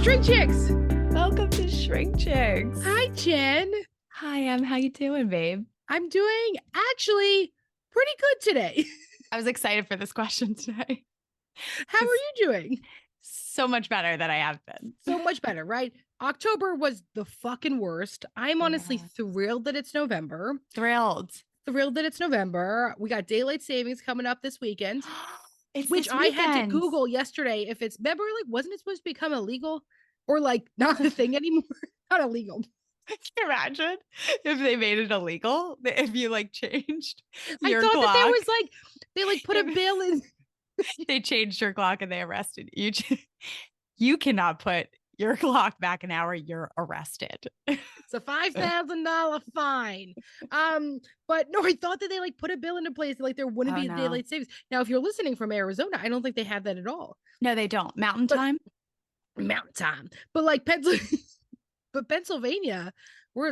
ShrinkChicks. Welcome to ShrinkChicks. Hi, Jen. Hi, how you doing, babe? I'm doing actually pretty good today. I was excited for this question today. How are you doing? So much better than I have been. So much better, right? October was the fucking worst. I'm honestly thrilled that it's November. Thrilled that it's November. We got daylight savings coming up this weekend. Which I had to Google yesterday if it's, remember, like, wasn't it supposed to become illegal or like not a thing anymore? Not illegal. Can you imagine if they made it illegal? If you like changed your I thought clock. that there was like, they like put a bill in. They changed your clock and they arrested you. You cannot put your clock back an hour. You're arrested. It's a $5,000 fine. But no, I thought that they like put a bill into place like there wouldn't be a daylight savings. Now, if you're listening from Arizona, I don't think they have that at all. No, they don't. Mountain time. But like Pennsylvania,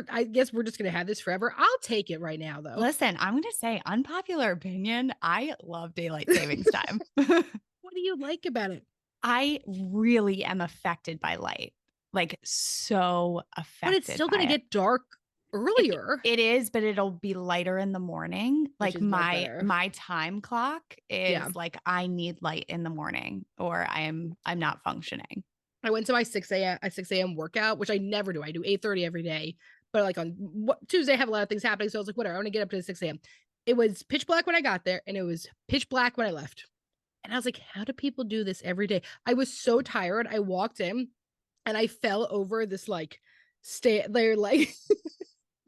I guess we're just gonna have this forever. I'll take it right now, though. Listen, I'm gonna say unpopular opinion. I love daylight savings time. What do you like about it? I really am affected by light, like so affected. But it's still going to get dark earlier. It is, but it'll be lighter in the morning. Like my time clock is like, I need light in the morning or I'm not functioning. I went to my 6 a.m. workout, which I never do. I do 8:30 every day. But like on Tuesday, I have a lot of things happening. So I was like, whatever, I want to get up to 6 a.m. It was pitch black when I got there and it was pitch black when I left. And I was like, how do people do this every day? I was so tired. I walked in and I fell over this like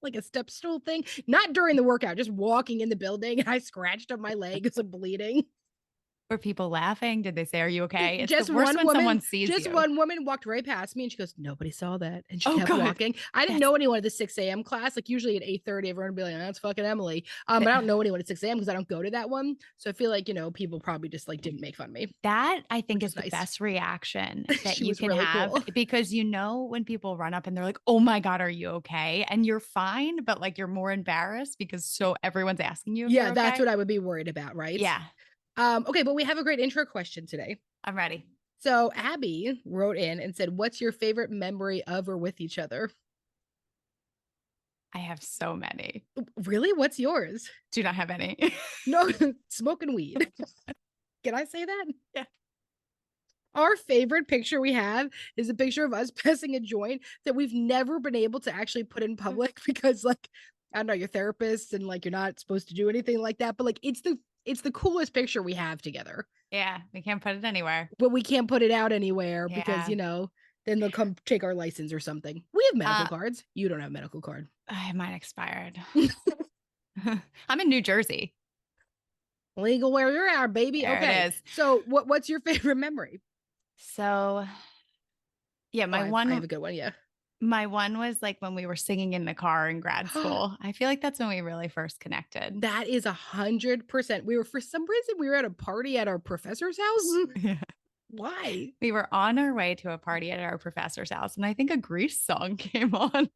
like a step stool thing. Not during the workout, just walking in the building. And I scratched up my leg because I'm bleeding. Were people laughing? Did they say, are you okay? It's just the worst one when woman, someone sees just you. One woman walked right past me and she goes, nobody saw that. And she kept walking. I didn't know anyone at the 6 a.m. class. Like usually at 8:30, everyone would be like, oh, that's fucking Emily. But I don't know anyone at 6 a.m. because I don't go to that one. So I feel like, people probably just like didn't make fun of me. That I think is the best reaction that you can really have because when people run up and they're like, oh my God, are you okay? And you're fine, but like you're more embarrassed because everyone's asking you. Yeah, that's what I would be worried about, right? Yeah. Okay, but we have a great intro question today. I'm ready. So Abby wrote in and said, what's your favorite memory of or with each other? I have so many. Really? What's yours? Do not have any. No, smoking weed. Can I say that? Yeah. Our favorite picture we have is a picture of us passing a joint that we've never been able to actually put in public because like, I don't know, you're therapists and like, you're not supposed to do anything like that. But like, it's the coolest picture we have together. Yeah. We can't put it anywhere. But we can't put it out anywhere because, then they'll come take our license or something. We have medical cards. You don't have a medical card. Mine expired. I'm in New Jersey. Legal where you're at, baby. There okay. It is. So what's your favorite memory? So yeah, I have a good one. Yeah. My one was like when we were singing in the car in grad school. I feel like that's when we really first connected. That is 100%. For some reason, we were at a party at our professor's house. Yeah. Why? We were on our way to a party at our professor's house, and I think a Grease song came on.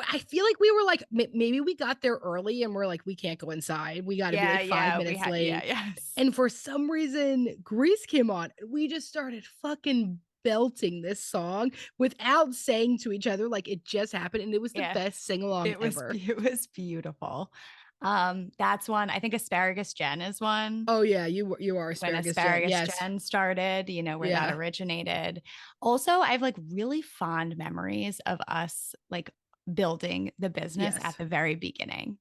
I feel like we were like, maybe we got there early and we're like, we can't go inside. We got to be like 5 minutes late. Yes. And for some reason, Grease came on. We just started fucking belting this song without saying to each other, like it just happened. And it was the best sing-along ever. It was beautiful. That's one. I think Asparagus Jen is one. Oh yeah, you are Asparagus Jen started, where that originated. Also, I have like really fond memories of us like building the business at the very beginning.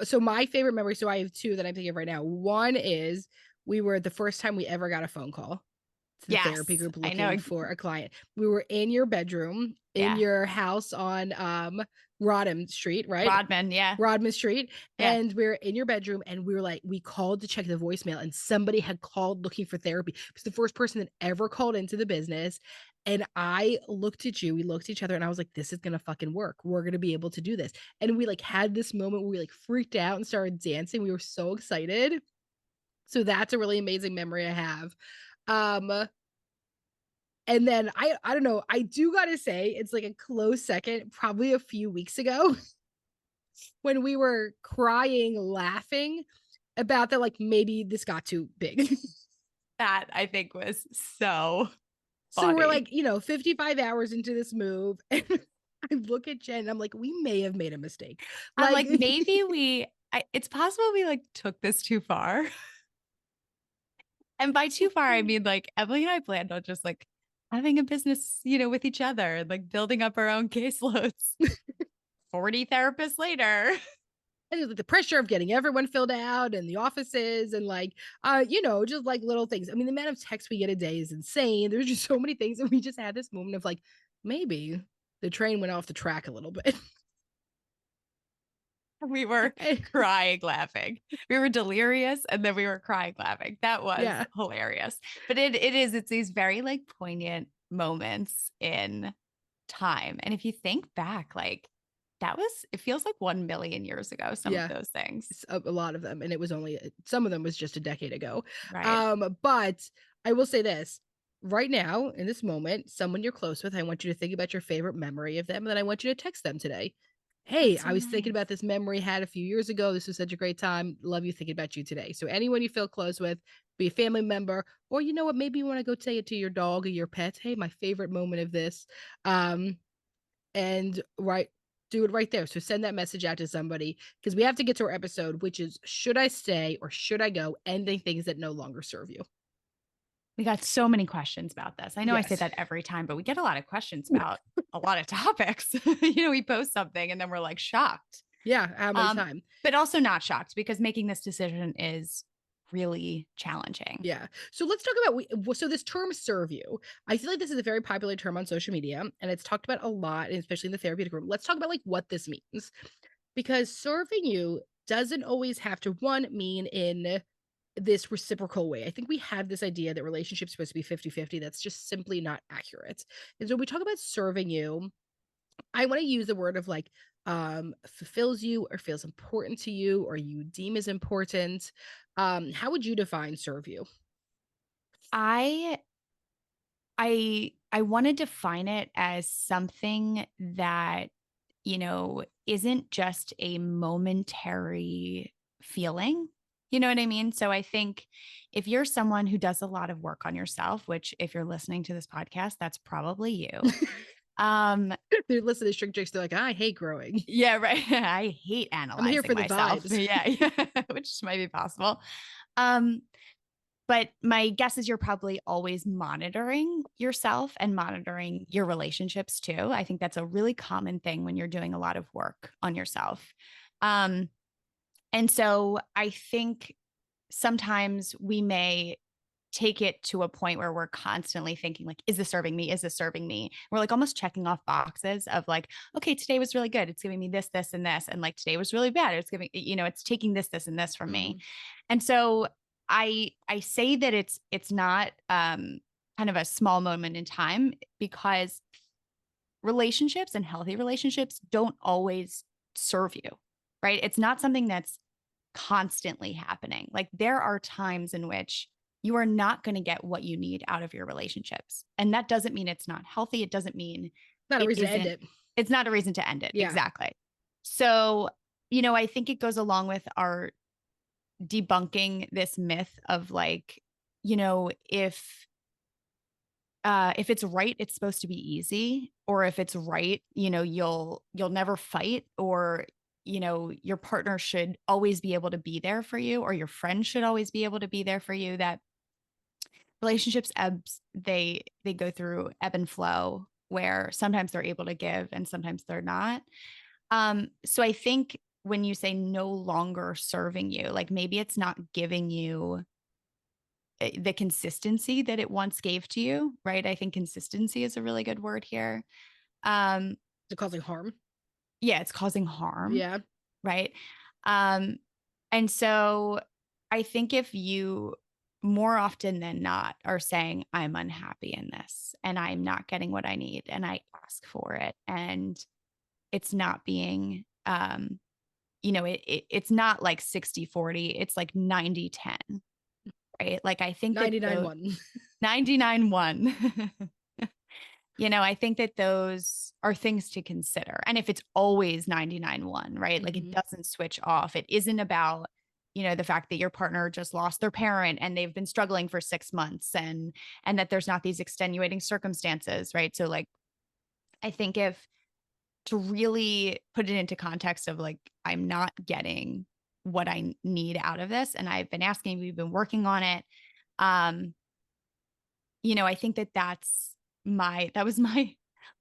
So my favorite memory, so I have two that I'm thinking of right now. One is we were the first time we ever got a phone call to the therapy group looking for a client. We were in your bedroom in your house on Rodham Street, right? Rodman Street. Yeah. And we're in your bedroom and we were like, we called to check the voicemail and somebody had called looking for therapy. It was the first person that ever called into the business. And I looked at you, we looked at each other and I was like, this is going to fucking work. We're going to be able to do this. And we like had this moment where we like freaked out and started dancing. We were so excited. So that's a really amazing memory I have. And then I don't know, I do gotta say it's like a close second, probably a few weeks ago when we were crying, laughing about that, like maybe this got too big. That I think was so So we're like, 55 hours into this move. And I look at Jen and I'm like, we may have made a mistake. I'm like, maybe it's possible we like took this too far. And by too far, I mean like Emmalee and I planned on just like having a business, with each other, like building up our own caseloads. 40 therapists later. And the pressure of getting everyone filled out and the offices and just like little things. I mean, the amount of texts we get a day is insane. There's just so many things. And we just had this moment of like, maybe the train went off the track a little bit. We were crying, laughing. We were delirious and then we were crying, laughing. That was hilarious. But it's these very like poignant moments in time. And if you think back, like it feels like 1 million years ago, some of those things. A lot of them. And it was only, some of them was just a decade ago. Right. But I will say this. Right now, in this moment, someone you're close with, I want you to think about your favorite memory of them. And then I want you to text them today. Hey, so I was thinking about this memory I had a few years ago. This was such a great time. Love you thinking about you today. So anyone you feel close with, be a family member, or you know what, maybe you want to go say it to your dog or your pet. Hey, my favorite moment of this. And do it right there. So send that message out to somebody because we have to get to our episode, which is should I stay or should I go? Ending things that no longer serve you. We got so many questions about this. I know I say that every time, but we get a lot of questions about a lot of topics. We post something and then we're like shocked. Yeah. How many times? But also not shocked because making this decision is really challenging. Yeah. So let's talk about, so this term serve you. I feel like this is a very popular term on social media and it's talked about a lot, especially in the therapeutic room. Let's talk about like what this means because serving you doesn't always have to mean in this reciprocal way. I think we have this idea that relationships are supposed to be 50-50. That's just simply not accurate. And so when we talk about serving you, I want to use the word of like fulfills you or feels important to you or you deem as important. How would you define serve you? I want to define it as something that isn't just a momentary feeling. You know what I mean? So I think if you're someone who does a lot of work on yourself, which if you're listening to this podcast, that's probably you. They're listening to ShrinkChicks. They're like, I hate growing. Yeah, right. I hate analyzing I'm here for myself. The vibes. Yeah, which might be possible. But my guess is you're probably always monitoring yourself and monitoring your relationships too. I think that's a really common thing when you're doing a lot of work on yourself. And so I think sometimes we may take it to a point where we're constantly thinking like, is this serving me? Is this serving me? We're like almost checking off boxes of like, okay, today was really good. It's giving me this, this, and this. And like today was really bad. It's giving, it's taking this, this, and this from me. And so I say that it's not kind of a small moment in time because relationships and healthy relationships don't always serve you, right? It's not something that's constantly happening. Like there are times in which you are not going to get what you need out of your relationships. And that doesn't mean it's not healthy. It doesn't mean not a reason to end it. It's not a reason to end it. Yeah. Exactly. So, I think it goes along with our debunking this myth of like, if it's right, it's supposed to be easy, or if it's right, you'll never fight, or your partner should always be able to be there for you, or your friend should always be able to be there for you. That relationships ebbs, they go through ebb and flow where sometimes they're able to give and sometimes they're not. So I think when you say no longer serving you, like maybe it's not giving you the consistency that it once gave to you, right? I think consistency is a really good word here. Is it causing harm? Yeah, it's causing harm. Yeah. Right. And so I think if you more often than not are saying, I'm unhappy in this and I'm not getting what I need and I ask for it and it's not being, it's not like 60-40, it's like 90-10, right? Like I think 99-1. 99-1. I think that those are things to consider. And if it's always 99-1, right? Like it doesn't switch off. It isn't about, the fact that your partner just lost their parent and they've been struggling for 6 months, and that there's not these extenuating circumstances, right? So like, I think if to really put it into context of like, I'm not getting what I need out of this, and I've been asking, we've been working on it. I think that was my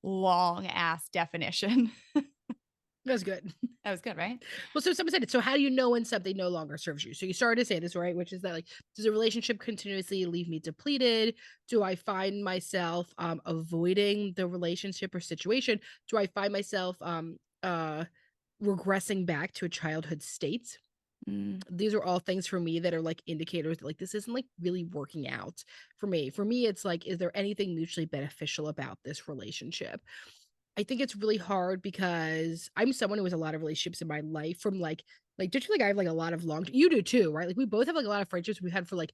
long ass definition. That's good. That was good, right? Well, so someone said it. So how do you know when something no longer serves you? So you started to say this, right? Which is that like, does a relationship continuously leave me depleted? Do I find myself avoiding the relationship or situation? Do I find myself regressing back to a childhood state? These are all things for me that are like indicators that like this isn't like really working out for me. For me, it's like, is there anything mutually beneficial about this relationship? I think it's really hard because I'm someone who has a lot of relationships in my life from like don't you think I have like a lot of you do too, right? Like we both have like a lot of friendships we've had for like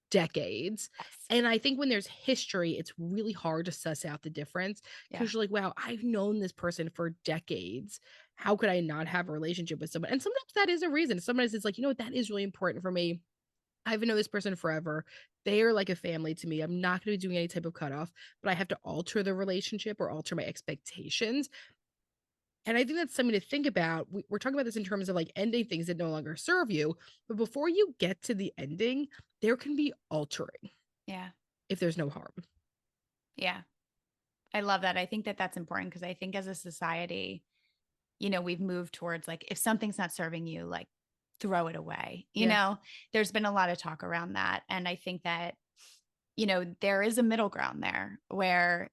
decades. Yes. And I think when there's history, it's really hard to suss out the difference because you're like, wow, I've known this person for decades. How could I not have a relationship with someone? And sometimes that is a reason. Sometimes it's like, you know what, that is really important for me. I've known this person forever. They are like a family to me. I'm not going to be doing any type of cutoff, but I have to alter the relationship or alter my expectations. And I think that's something to think about. We're talking about this in terms of like ending things that no longer serve you. But before you get to the ending, there can be altering. Yeah. If there's no harm. Yeah. I love that. I think that that's important because I think as a society, we've moved towards like, if something's not serving you, like throw it away. There's been a lot of talk around that. And I think that, there is a middle ground there where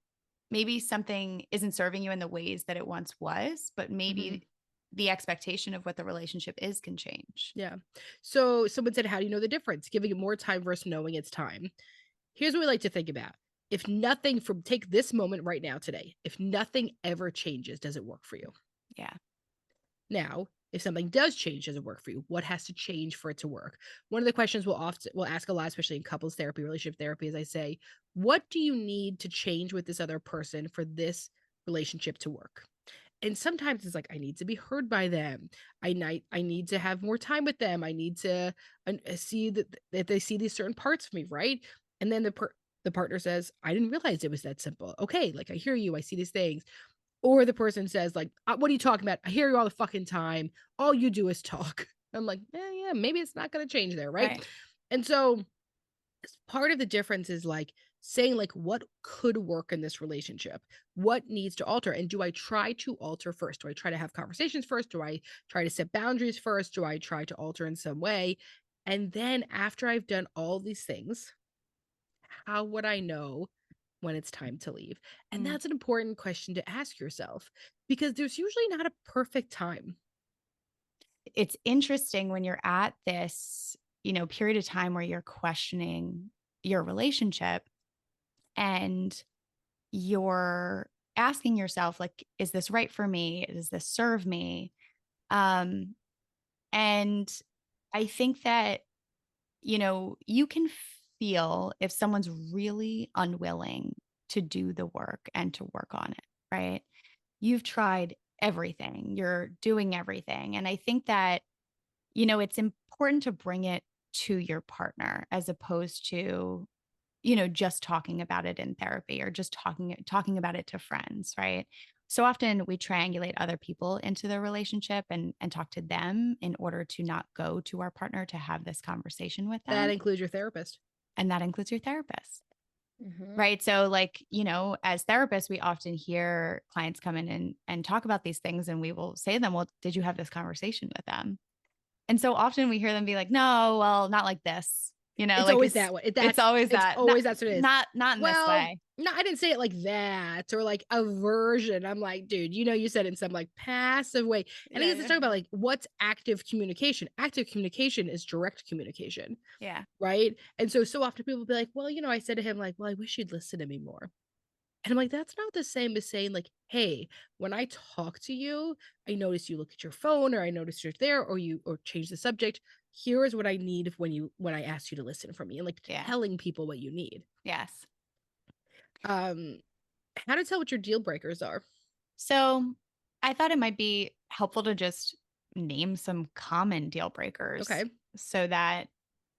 maybe something isn't serving you in the ways that it once was, but maybe the expectation of what the relationship is can change. Yeah. So someone said, how do you know the difference? Giving it more time versus knowing it's time. Here's what we like to think about. If nothing take this moment right now today, if nothing ever changes, does it work for you? Yeah. Now, if something does change, does it work for you? What has to change for it to work? One of the questions we'll ask a lot, especially in couples therapy, relationship therapy, is I say, what do you need to change with this other person for this relationship to work? And sometimes it's like, I need to be heard by them. I need to have more time with them. I need to see that they see these certain parts of me, right? And then the partner says, I didn't realize it was that simple. Okay, like I hear you. I see these things. Or the person says, like, what are you talking about? I hear you all the fucking time. All you do is talk. I'm like, yeah, maybe it's not going to change there, right? And so part of the difference is like saying like what could work in this relationship, what needs to alter, and do I try to alter first? Do I try to have conversations first? Do I try to set boundaries first? Do I try to alter in some way? And then after I've done all these things, how would I know when it's time to leave? And that's an important question to ask yourself because there's usually not a perfect time. It's interesting when you're at this, period of time where you're questioning your relationship and you're asking yourself, like, is this right for me? Does this serve me? And I think that, you can feel if someone's really unwilling to do the work and to work on it, right? You've tried everything, you're doing everything. And I think that, it's important to bring it to your partner as opposed to, just talking about it in therapy or just talking about it to friends, right? So often we triangulate other people into the relationship and talk to them in order to not go to our partner to have this conversation with them. That includes your therapist. And that includes your therapist. Right. So like, as therapists, we often hear clients come in and talk about these things and we will say to them, well, did you have this conversation with them? And so often we hear them be like, no, well, not like this. It's like always that way. It's always that. Always that's what it is. Not in this way. No, I didn't say it like that or like aversion. I'm like, dude, you said it in some like passive way. And I guess let's talk about like what's active communication. Active communication is direct communication. Yeah. Right. And so often people will be like, well, I said to him, like, well, I wish you'd listen to me more. And I'm like, that's not the same as saying like, hey, when I talk to you, I notice you look at your phone or I notice you're there or change the subject. Here is what I need when I ask you to listen for me and like telling people what you need. Yes. How to tell what your deal breakers are. So I thought it might be helpful to just name some common deal breakers. Okay. so that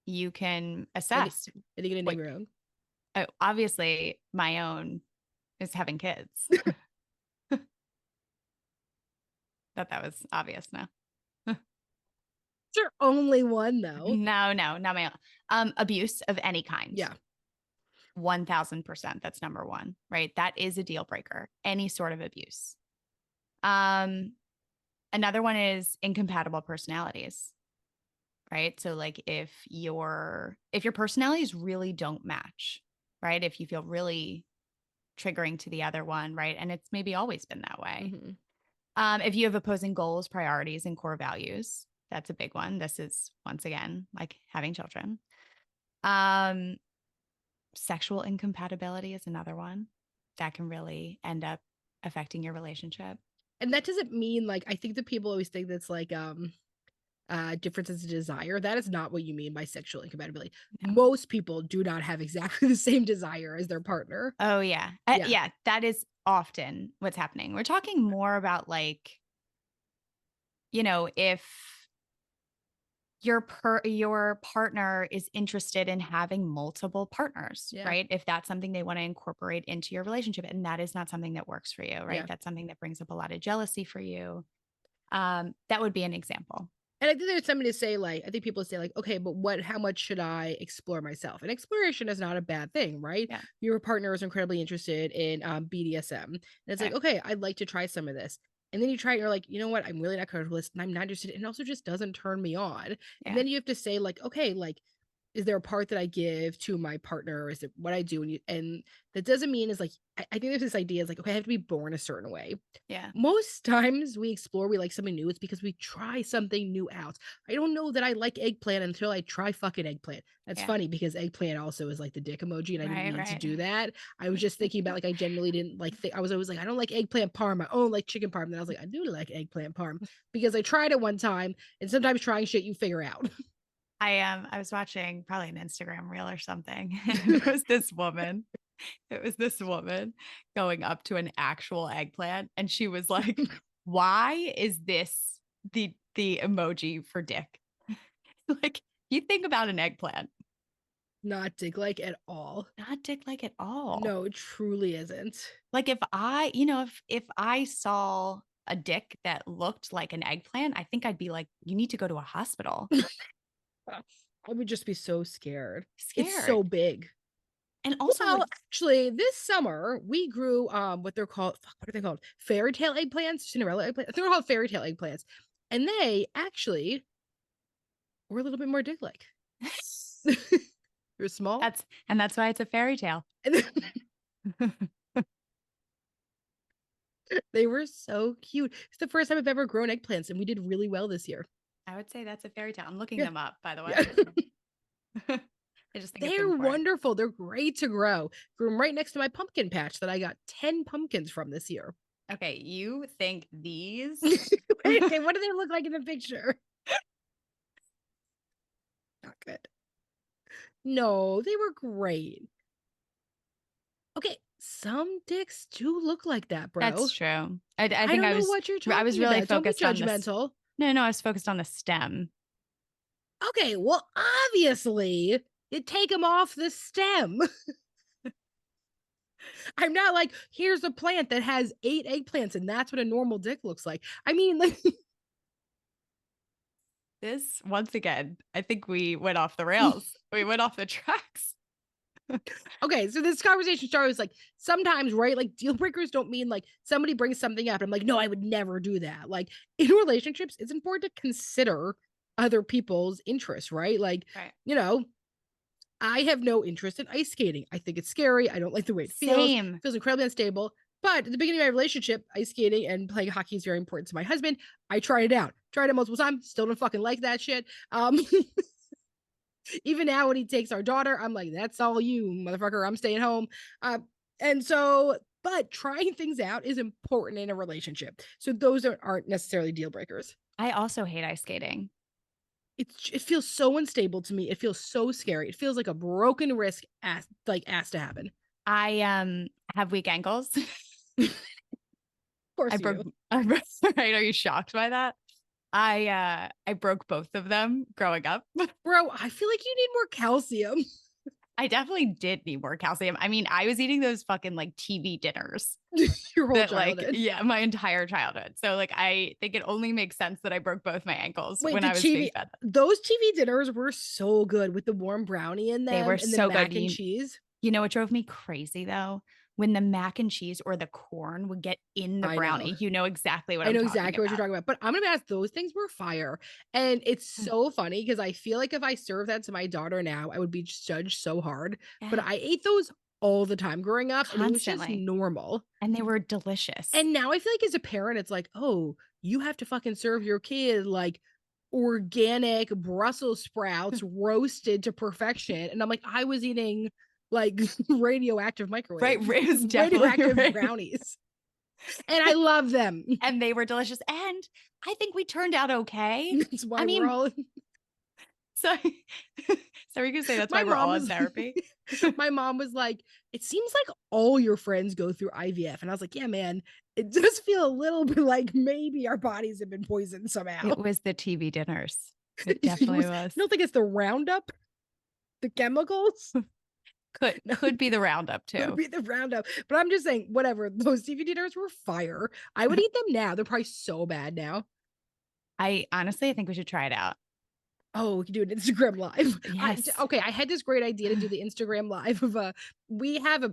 you can assess. Are you going to name your own? Oh, obviously, my own is having kids. That was obvious. No. It's your only one, though. No, not my own. Abuse of any kind. Yeah. 1000%. That's number one, right? That is a deal breaker. Any sort of abuse. Another one is incompatible personalities, right? So like if your personalities really don't match, right? If you feel really triggering to the other one, right? And it's maybe always been that way. Mm-hmm. If you have opposing goals, priorities, and core values, that's a big one. This is, once again, like having children. Sexual incompatibility is another one that can really end up affecting your relationship. And that doesn't mean like, I think that people always think that's like differences in desire. That is not what you mean by sexual incompatibility. No. Most people do not have exactly the same desire as their partner. Oh yeah. Yeah, that is often what's happening. We're talking more about like, you know, if your partner is interested in having multiple partners, right? If that's something they want to incorporate into your relationship, and that is not something that works for you, right? That's something that brings up a lot of jealousy for you. That would be an example. And I think there's something to say, like, I think people say, like, okay, but how much should I explore myself? And exploration is not a bad thing, right? Yeah. Your partner is incredibly interested in BDSM. And it's like, okay, I'd like to try some of this. And then you try it, you're like, you know what? I'm really not comfortable with this, and I'm not interested. And it also just doesn't turn me on. Yeah. And then you have to say, like, okay, like, is there a part that I give to my partner? Or is it what I do? And that doesn't mean is like, I think there's this idea is like, okay, I have to be born a certain way. Yeah. Most times we like something new. It's because we try something new out. I don't know that I like eggplant until I try fucking eggplant. That's funny because eggplant also is like the dick emoji, and I didn't mean to do that. I was just thinking about like, I genuinely didn't like, I was always like, I don't like eggplant parm. I only like chicken parm. And then I was like, I do like eggplant parm because I tried it one time, and sometimes trying shit you figure out. I was watching probably an Instagram reel or something. And it was this woman. It was this woman going up to an actual eggplant, and she was like, "Why is this the emoji for dick?" Like, you think about an eggplant. Not dick-like at all. Not dick-like at all. No, it truly isn't. Like if I saw a dick that looked like an eggplant, I think I'd be like, you need to go to a hospital. I would just be so scared. It's so big. And also, well, actually, this summer we grew what they're called. What are they called? Fairy tale eggplants, Cinderella eggplants. I think they're called fairy tale eggplants, and they actually were a little bit more dick-like. They're small. That's why it's a fairy tale. They were so cute. It's the first time I've ever grown eggplants, and we did really well this year. I would say that's a fairy tale. I'm looking them up, by the way. I just think they're wonderful. They're great to grow. Grew them right next to my pumpkin patch that I got 10 pumpkins from this year. Okay, you think these? Okay, what do they look like in the picture? Not good. No, they were great. Okay, some dicks do look like that, bro. That's true. I think I don't know what you're talking about. I was really focused on judgmental. No, I was focused on the stem. Okay, well, obviously, you take them off the stem. I'm not like, here's a plant that has 8 eggplants, and that's what a normal dick looks like. I mean, like, this, once again, I think we went off the rails. We went off the tracks. Okay, so this conversation started with like, sometimes, right? Like, deal breakers don't mean like somebody brings something up. I'm like, no, I would never do that. Like, in relationships, it's important to consider other people's interests, right? Like, you know, I have no interest in ice skating. I think it's scary. I don't like the way it feels. It feels incredibly unstable. But at the beginning of my relationship, ice skating and playing hockey is very important to my husband. I tried it out. Tried it multiple times. Still don't fucking like that shit. Even now when he takes our daughter, I'm like, that's all you, motherfucker. I'm staying home. And so, but trying things out is important in a relationship. So those aren't necessarily deal breakers. I also hate ice skating. It feels so unstable to me. It feels so scary. It feels like a broken wrist asked to happen. I have weak ankles. Of course right? Are you shocked by that? I broke both of them growing up. Bro, I feel like you need more calcium. I definitely did need more calcium. I mean, I was eating those fucking like TV dinners Your whole that childhood. like, yeah, my entire childhood. So like, I think it only makes sense that I broke both my ankles Wait, when the I was being TV, fed them. those TV dinners were so good with the warm brownie in They them were and the so good. mac and cheese. You know what drove me crazy though? When the mac and cheese or the corn would get in the I know. brownie. You know exactly what I I'm know talking exactly what you're about. talking about, but I'm gonna be honest, those things were fire. And it's so funny because I feel like if I serve that to my daughter now, I would be judged so hard. But Yeah. I ate those all the time growing up, and it was just Constantly. normal. And they were delicious. And now I feel like as a parent, it's like, oh, you have to fucking serve your kid like organic Brussels sprouts roasted to perfection. And I'm like, I was eating like radioactive Right. microwave, It was definitely radioactive right. brownies. And I love them. And they were delicious. And I think we turned out okay. That's why I we're mean, all so so we can say that's why my we're mom all in was therapy. my mom was like, it seems like all your friends go through IVF. And I was like, yeah, man, it does feel a little bit like maybe our bodies have been poisoned somehow. It was the TV dinners. It definitely was. You don't think it's the Roundup? The chemicals? Could be the Roundup too. Could be the Roundup. But I'm just saying, whatever. Those TV dinners were fire. I would eat them now. They're probably so bad now. I honestly think we should try it out. Oh, we can do an Instagram live. Yes. Okay, I had this great idea to do the Instagram live of we have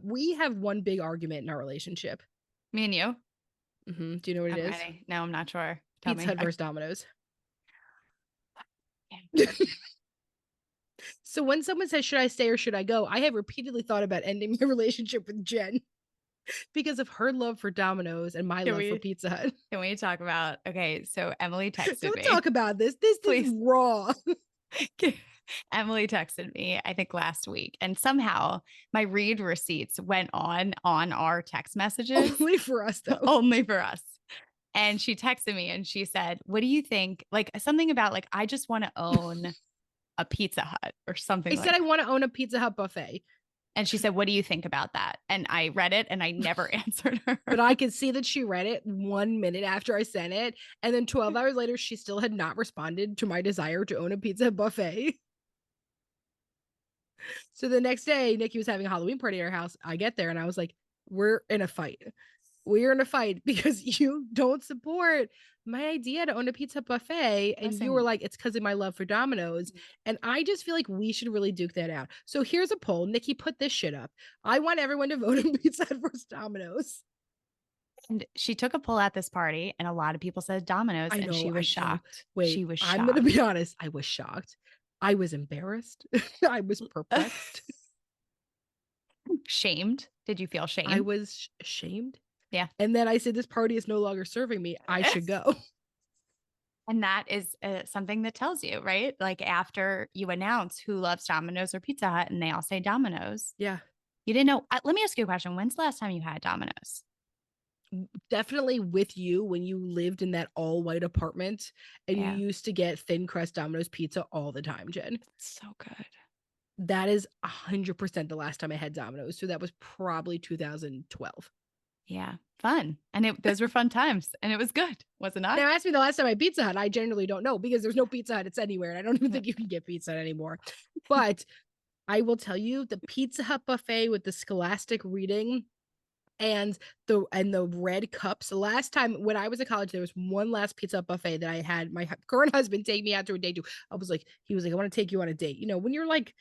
one big argument in our relationship. Me and you. Do you know what it is? Ready. No, I'm not sure. Pizza Hut versus Domino's. So when someone says, should I stay or should I go? I have repeatedly thought about ending my relationship with Jen because of her love for Domino's and my love for Pizza Hut. Can we talk about, okay, so Emmalee texted me. Don't talk about this. This is raw. Emmalee texted me, I think last week, and somehow my read receipts went on our text messages. Only for us, though. Only for us. And she texted me and she said, what do you think? Like something about like, I just want to own a Pizza Hut or something. I said, I want to own a Pizza Hut buffet. And she said, what do you think about that? And I read it and I never answered her. But I could see that she read it 1 minute after I sent it. And then 12 hours later, she still had not responded to my desire to own a Pizza Hut buffet. So the next day, Nikki was having a Halloween party at our house. I get there and I was like, we're in a fight. We're in a fight because you don't support my idea to own a pizza buffet. And you were like, it's because of my love for Domino's. And I just feel like we should really duke that out. So here's a poll. Nikki put this shit up. I want everyone to vote on Pizza Hut versus Domino's. And she took a poll at this party and a lot of people said Domino's and she was shocked. Wait, she was shocked. I'm going to be honest. I was shocked. I was embarrassed. I was perplexed. Shamed. Did you feel shamed? I was shamed. Yeah. And then I said, this party is no longer serving me. I should go. And that is something that tells you, right? Like after you announce who loves Domino's or Pizza Hut and they all say Domino's. Yeah. You didn't know. Let me ask you a question. When's the last time you had Domino's? Definitely with you when you lived in that all white apartment and you used to get thin crust Domino's pizza all the time, Jen. It's so good. That is 100% the last time I had Domino's. So that was probably 2012. Yeah. Fun. And those were fun times and it was good. Was it not? Now ask me the last time I had Pizza Hut. I generally don't know because there's no Pizza Hut. It's anywhere. And I don't even think you can get Pizza Hut anymore. But I will tell you the Pizza Hut buffet with the scholastic reading and the red cups. The last time when I was at college, there was one last pizza buffet that I had my current husband take me out to a date to. He was like, I want to take you on a date. You know, when you're like,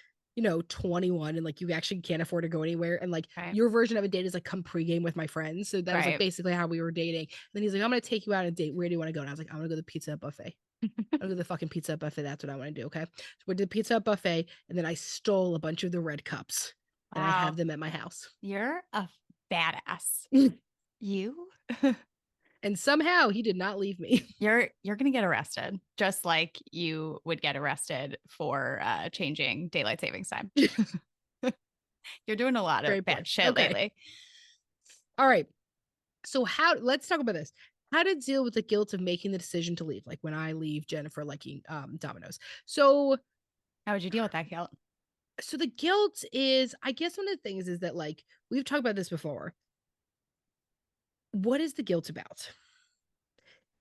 21 and like you actually can't afford to go anywhere. And like your version of a date is like come pregame with my friends. So that was like basically how we were dating. And then he's like, I'm going to take you out on a date. Where do you want to go? And I was like, I want to go to the Pizza Hut buffet. I'll go to the fucking Pizza Hut buffet. That's what I want to do. Okay. So we did the Pizza Hut buffet. And then I stole a bunch of the red cups and I have them at my house. You're a badass. You? And somehow he did not leave me. You're going to get arrested, just like you would get arrested for changing daylight savings time. You're doing a lot of bad shit lately. All right. So let's talk about this. How to deal with the guilt of making the decision to leave. Like when I leave Jennifer liking Domino's. So how would you deal with that guilt? So the guilt is, I guess one of the things is that like, we've talked about this before. What is the guilt about?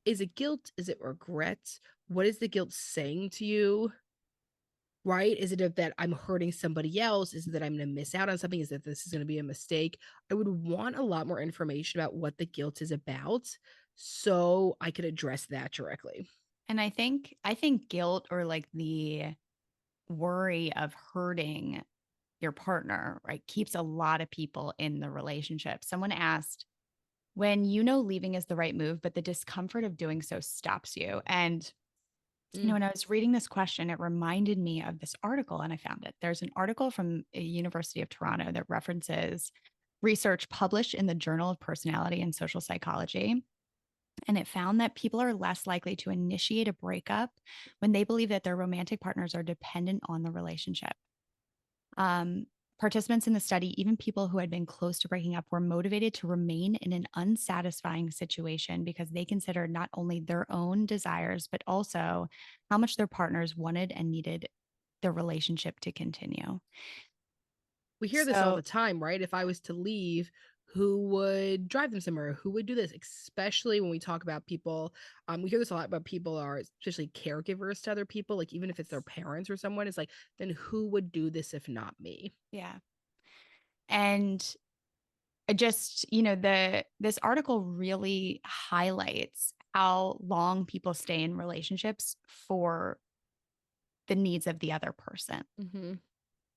Is it guilt? Is it regret? What is the guilt saying to you? Right? Is it that I'm hurting somebody else? Is it that I'm going to miss out on something? Is that this is going to be a mistake? I would want a lot more information about what the guilt is about so I could address that directly. And I think guilt, or like the worry of hurting your partner, right, keeps a lot of people in the relationship. Someone asked, when you know leaving is the right move, but the discomfort of doing so stops you. And when I was reading this question, it reminded me of this article, and I found it. There's an article from a University of Toronto that references research published in the Journal of Personality and Social Psychology. And it found that people are less likely to initiate a breakup when they believe that their romantic partners are dependent on the relationship. Participants in the study, even people who had been close to breaking up, were motivated to remain in an unsatisfying situation because they considered not only their own desires, but also how much their partners wanted and needed the relationship to continue. We hear this all the time, right? If I was to leave, who would drive them somewhere? Who would do this? Especially when we talk about people, we hear this a lot about people are especially caregivers to other people. Like even if it's their parents or someone, it's like, then who would do this if not me? Yeah. And just, this article really highlights how long people stay in relationships for the needs of the other person. Mm-hmm.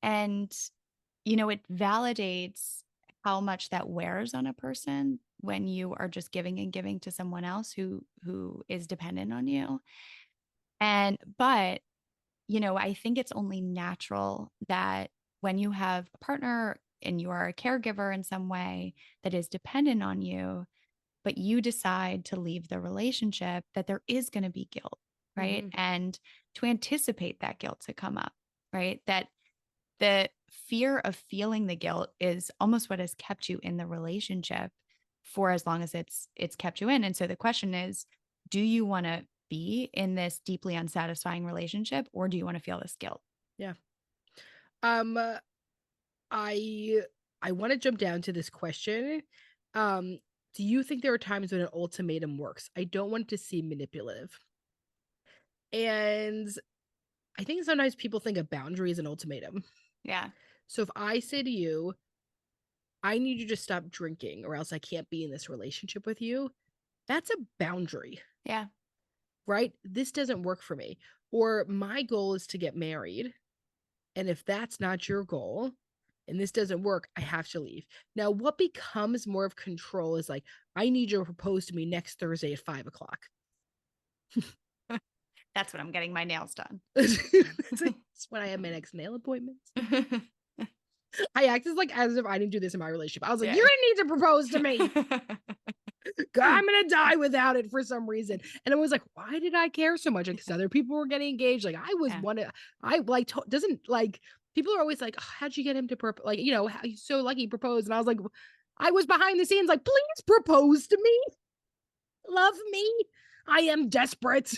And, it validates how much that wears on a person when you are just giving and giving to someone else who is dependent on you. But I think it's only natural that when you have a partner and you are a caregiver in some way that is dependent on you, but you decide to leave the relationship, that there is going to be guilt, right? Mm-hmm. And to anticipate that guilt to come up, right? That the fear of feeling the guilt is almost what has kept you in the relationship for as long as it's kept you in. And so the question is, do you want to be in this deeply unsatisfying relationship, or do you want to feel this guilt? Yeah. I want to jump down to this question. Do you think there are times when an ultimatum works? I don't want to seem manipulative. And I think sometimes people think a boundary is an ultimatum. Yeah. So if I say to you, I need you to stop drinking or else I can't be in this relationship with you, that's a boundary. Yeah. Right? This doesn't work for me. Or my goal is to get married. And if that's not your goal and this doesn't work, I have to leave. Now, what becomes more of control is like, I need you to propose to me next Thursday at 5:00. That's when I'm getting my nails done. That's when I have my next nail appointments. I acted like as if I didn't do this in my relationship. I was like, you're gonna need to propose to me. I'm gonna die without it for some reason. And I was like, why did I care so much? Because other people were getting engaged. Like I was doesn't like people are always like, oh, how'd you get him to propose? Like, how he's so lucky he proposed. And I was like, I was behind the scenes, like, please propose to me. Love me. I am desperate.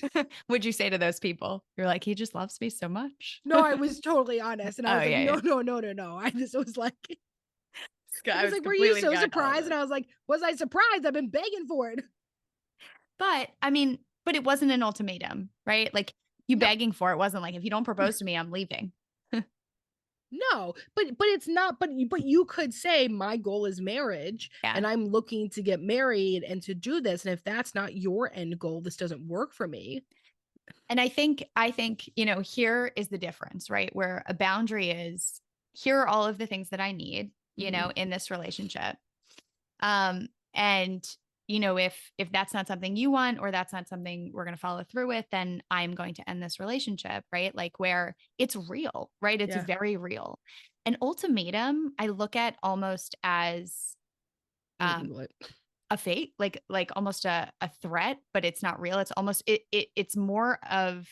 Would you say to those people, you're like, he just loves me so much? No, I was totally honest. And I was no. I just was like, I was like, were you so surprised? And I was like, was I surprised? I've been begging for it. But it wasn't an ultimatum, right? Like you begging for it wasn't like, if you don't propose to me, I'm leaving. No, but it's not, but you could say my goal is marriage and I'm looking to get married and to do this. And if that's not your end goal, this doesn't work for me. And I think, here is the difference, right? Where a boundary is, here are all of the things that I need, in this relationship. And if that's not something you want, or that's not something we're going to follow through with, then I'm going to end this relationship, right? Like where it's real, right? It's very real. An ultimatum, I look at almost as a fate, like almost a threat, but it's not real. It's almost, it's more of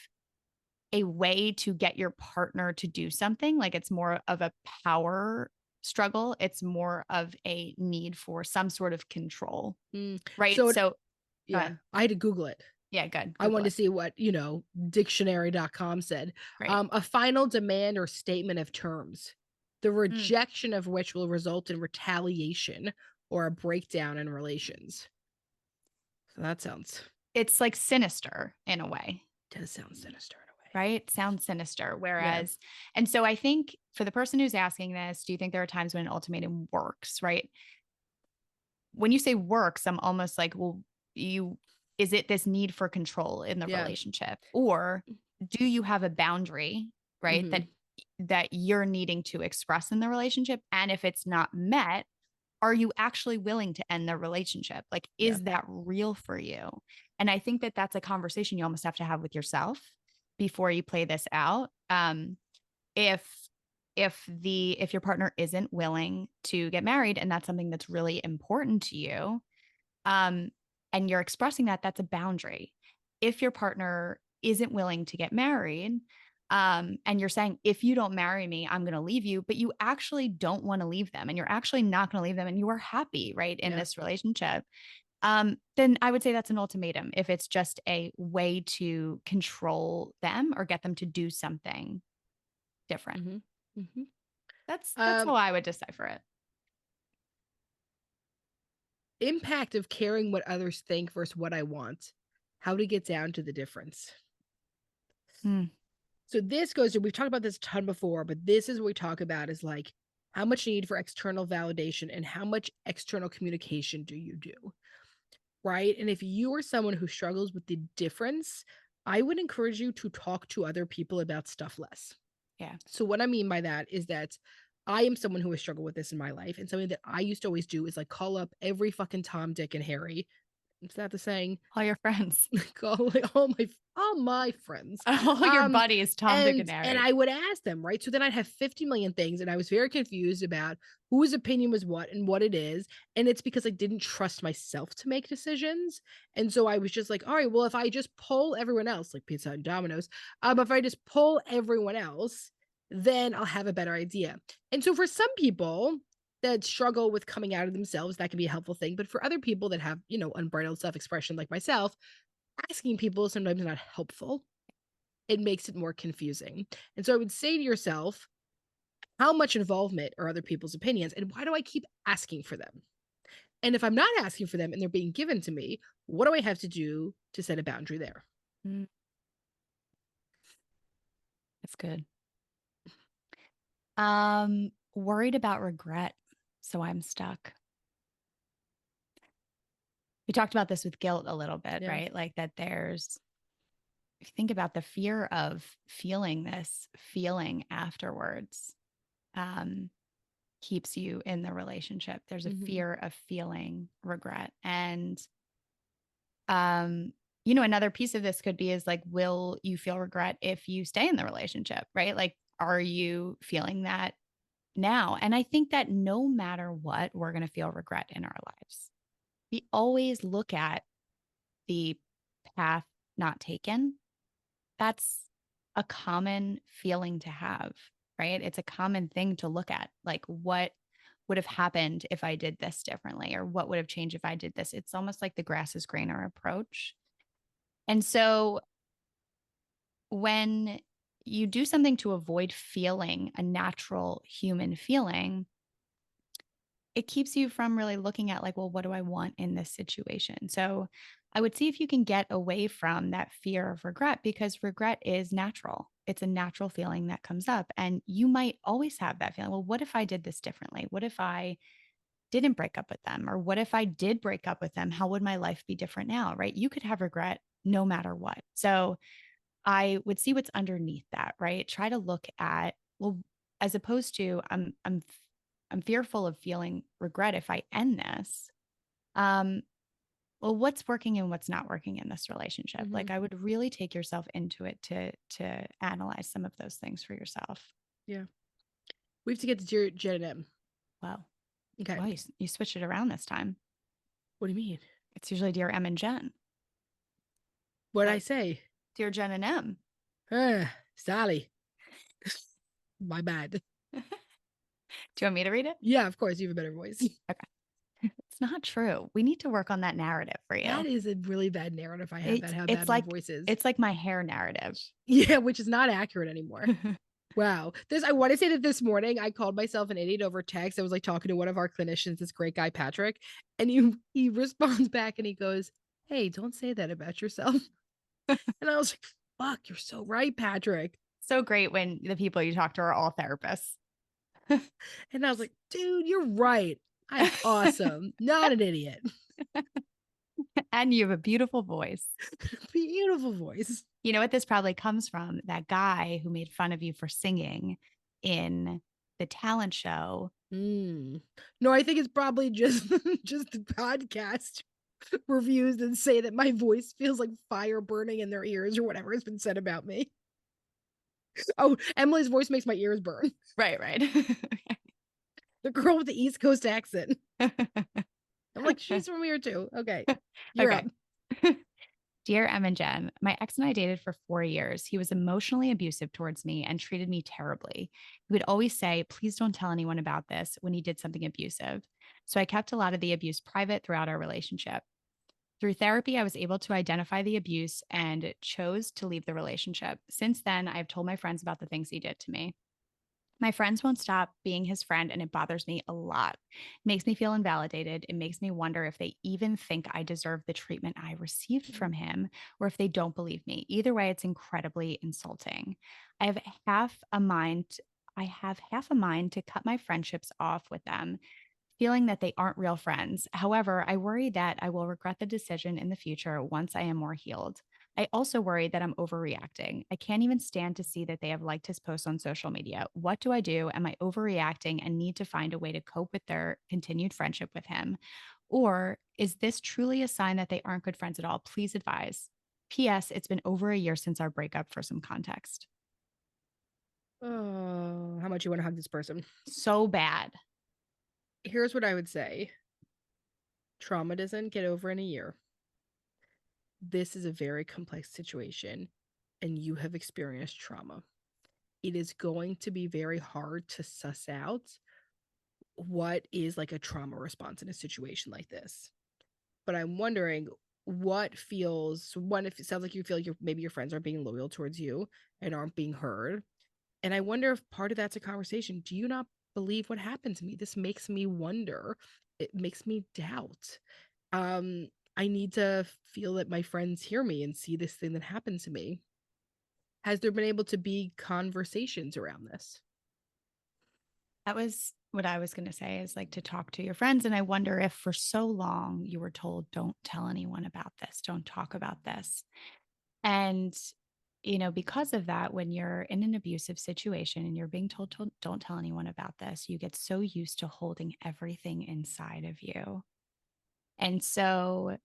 a way to get your partner to do something. Like it's more of a power struggle. It's more of a need for some sort of control. Right. So yeah, I had to Google it. Yeah, good. I wanted to see what, dictionary.com said. Right. A final demand or statement of terms, the rejection of which will result in retaliation or a breakdown in relations. So that sounds it's like sinister in a way. It does sound sinister in a way. Right? Sounds sinister. Whereas, and so I think for the person who's asking this, do you think there are times when an ultimatum works, right? When you say works, I'm almost like, well, is it this need for control in the relationship? Or do you have a boundary, right? That you're needing to express in the relationship? And if it's not met, are you actually willing to end the relationship? Like, is that real for you? And I think that that's a conversation you almost have to have with yourself before you play this out. If your partner isn't willing to get married and that's something that's really important to you, and you're expressing that, that's a boundary. If your partner isn't willing to get married, and you're saying, if you don't marry me, I'm going to leave you, but you actually don't want to leave them and you're actually not going to leave them and you are happy, right, in this relationship, then I would say that's an ultimatum. If it's just a way to control them or get them to do something different. That's how I would decipher it. Impact of caring what others think versus what I want. How to get down to the difference. So this goes to, we've talked about this a ton before, but this is what we talk about is like, how much need for external validation and how much external communication do you do? Right? And if you are someone who struggles with the difference, I would encourage you to talk to other people about stuff less. Yeah. So what I mean by that is that I am someone who has struggled with this in my life. And something that I used to always do is like call up every fucking Tom, Dick, and Harry. Is that the saying? All your friends. Call like all my friends. All your buddies, Tom, Dick, and Harry. And I would ask them, right? So then I'd have 50 million things. And I was very confused about whose opinion was what and what it is. And it's because I didn't trust myself to make decisions. And so I was just like, all right, well, if I just poll everyone else, like Pizza Hut and Domino's, if I just poll everyone else, then I'll have a better idea. And so for some people that struggle with coming out of themselves, that can be a helpful thing. But for other people that have, unbridled self-expression like myself, asking people is sometimes not helpful. It makes it more confusing. And so I would say to yourself, how much involvement are other people's opinions? And why do I keep asking for them? And if I'm not asking for them and they're being given to me, what do I have to do to set a boundary there? That's good. Worried about regret. So I'm stuck. We talked about this with guilt a little bit, right? Like that if you think about the fear of feeling this feeling afterwards, keeps you in the relationship. There's a fear of feeling regret. And, another piece of this could be is like, will you feel regret if you stay in the relationship, right? Like, are you feeling that now? And I think that no matter what, we're going to feel regret in our lives. We always look at the path not taken. That's a common feeling to have, right? It's a common thing to look at. Like, what would have happened if I did this differently? Or what would have changed if I did this? It's almost like the grass is greener approach. And so when you do something to avoid feeling a natural human feeling, it keeps you from really looking at like, well, what do I want in this situation? So I would see if you can get away from that fear of regret, because regret is natural. It's a natural feeling that comes up. And you might always have that feeling. Well, what if I did this differently? What if I didn't break up with them? Or what if I did break up with them? How would my life be different now? Right? You could have regret no matter what. So I would see what's underneath that, right? Try to look at, well, as opposed to I'm fearful of feeling regret if I end this. Well, what's working and what's not working in this relationship? Like, I would really take yourself into it to analyze some of those things for yourself. Yeah. We have to get to Dear Jen and M. Wow. Okay. Well, you switched it around this time. What do you mean? It's usually Dear M and Jen. What did I say? Dear Jen and M. Sally. My bad. Do you want me to read it? Yeah, of course. You have a better voice. Okay. It's not true. We need to work on that narrative for you. That is a really bad narrative I have, how bad my voice is. It's like my hair narrative. Yeah, which is not accurate anymore. Wow. I want to say that this morning I called myself an idiot over text. I was like talking to one of our clinicians, this great guy, Patrick, and he responds back and he goes, hey, don't say that about yourself. And I was like, fuck, you're so right, Patrick. So great when the people you talk to are all therapists. And I was like, dude, you're right. I'm awesome. Not an idiot. And you have a beautiful voice. Beautiful voice. You know what this probably comes from? That guy who made fun of you for singing in the talent show. No, I think it's probably just the podcast reviews that say that my voice feels like fire burning in their ears or whatever has been said about me. Oh, Emily's voice makes my ears burn. Right. The girl with the East Coast accent. I'm like, she's from here too. Okay. You're up. Dear Em and Jen, my ex and I dated for 4 years. He was emotionally abusive towards me and treated me terribly. He would always say, please don't tell anyone about this when he did something abusive. So I kept a lot of the abuse private throughout our relationship. Through therapy, I was able to identify the abuse and chose to leave the relationship. Since then, I've told my friends about the things he did to me. My friends won't stop being his friend, and it bothers me a lot. It makes me feel invalidated. It makes me wonder if they even think I deserve the treatment I received from him, or if they don't believe me. Either way, it's incredibly insulting. I have half a mind to cut my friendships off with them, feeling that they aren't real friends. However, I worry that I will regret the decision in the future once I am more healed. I also worry that I'm overreacting. I can't even stand to see that they have liked his posts on social media. What do I do? Am I overreacting and need to find a way to cope with their continued friendship with him? Or is this truly a sign that they aren't good friends at all? Please advise. P.S. It's been over a year since our breakup for some context. Oh, how much you want to hug this person? So bad. Here's what I would say. Trauma doesn't get over in a year. This is a very complex situation, and you have experienced trauma. It is going to be very hard to suss out what is like a trauma response in a situation like this. But I'm wondering what feels one, if it sounds like you feel like maybe your friends aren't being loyal towards you and aren't being heard. And I wonder if part of that's a conversation. Do you not believe what happened to me? This makes me wonder. It makes me doubt. I need to feel that my friends hear me and see this thing that happened to me. Has there been able to be conversations around this? That was what I was going to say, is like to talk to your friends. And I wonder if for so long you were told, don't tell anyone about this, don't talk about this. And, because of that, when you're in an abusive situation and you're being told, don't tell anyone about this, you get so used to holding everything inside of you. And so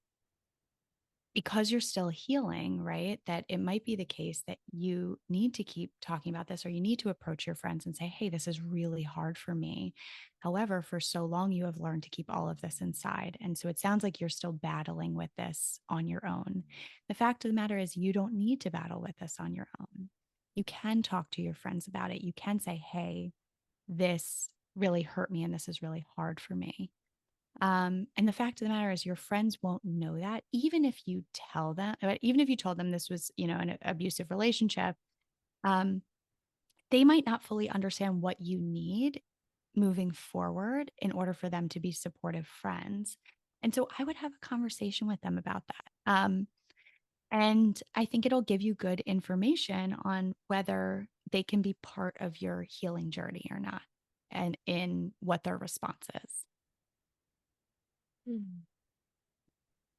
because you're still healing, right, that it might be the case that you need to keep talking about this, or you need to approach your friends and say, hey, this is really hard for me. However, for so long, you have learned to keep all of this inside. And so it sounds like you're still battling with this on your own. The fact of the matter is, you don't need to battle with this on your own. You can talk to your friends about it. You can say, hey, this really hurt me and this is really hard for me. And the fact of the matter is, your friends won't know that, even if you tell them, even if you told them this was, an abusive relationship, they might not fully understand what you need moving forward in order for them to be supportive friends. And so I would have a conversation with them about that. And I think it'll give you good information on whether they can be part of your healing journey or not, and in what their response is.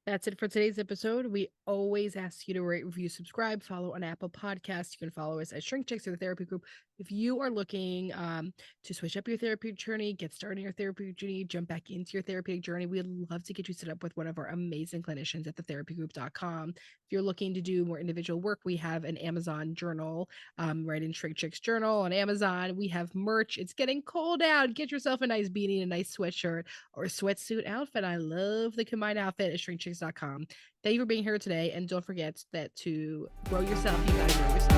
That's it for today's episode. We always ask you to rate, review, subscribe, follow on Apple Podcasts. You can follow us at ShrinkChicks or the therapy group. If you are looking to switch up your therapeutic journey, get started in your therapeutic journey, jump back into your therapeutic journey, we'd love to get you set up with one of our amazing clinicians at thetherapygroup.com. If you're looking to do more individual work, we have an Amazon journal, right in ShrinkChicks journal on Amazon. We have merch. It's getting cold out. Get yourself a nice beanie, a nice sweatshirt, or a sweatsuit outfit. I love the combined outfit at ShrinkChicks.com. Thank you for being here today, and don't forget that to grow yourself, you gotta grow yourself.